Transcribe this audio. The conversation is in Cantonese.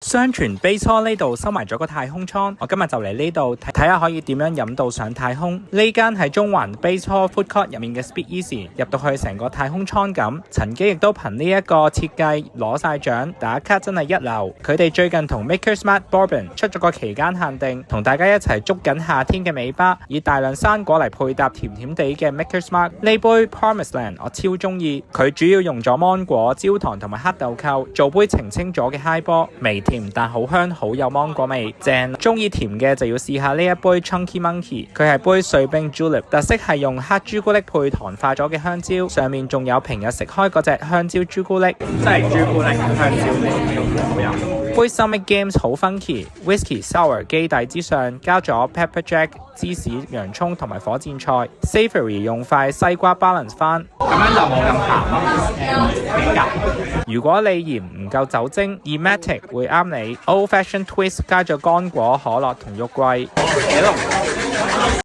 相傳卑初呢度收埋咗個太空艙，我今日就嚟呢度睇下可以點樣飲到上太空。呢間喺中環卑初 Food Court 入面嘅 Speakeasy， 入到去成個太空艙咁。陳記亦都憑呢一個設計攞晒獎，打卡真係一流。佢哋最近同 Maker's Mark Bourbon 出咗個期間限定，同大家一齊捉緊夏天嘅尾巴，以大量生果嚟配搭甜甜地嘅 Maker's Mark。呢杯 Promised Land 我超中意，佢主要用咗芒果、焦糖同埋黑豆蔻做杯澄清咗嘅 High Ball，微甜但好香，好有芒果味，正。中意甜嘅就要試下呢一杯 Chunky Monkey， 佢係杯碎冰 Julep， 特色係用黑朱古力配糖化咗嘅香蕉，上面仲有平日食開嗰隻香蕉朱古力，真係朱古力香蕉味，好飲。杯 Summit Games 好 funky，Whisky Sour 基底之上加咗 Pepper Jack、芝士、洋葱同埋火箭菜 ，Savory 用塊西瓜 balance 翻，咁樣就冇咁鹹，比較。如果你嫌唔夠酒精 ，Ematic 會啱你。Old Fashion Twist 加咗乾果、可樂同肉桂，幾濃。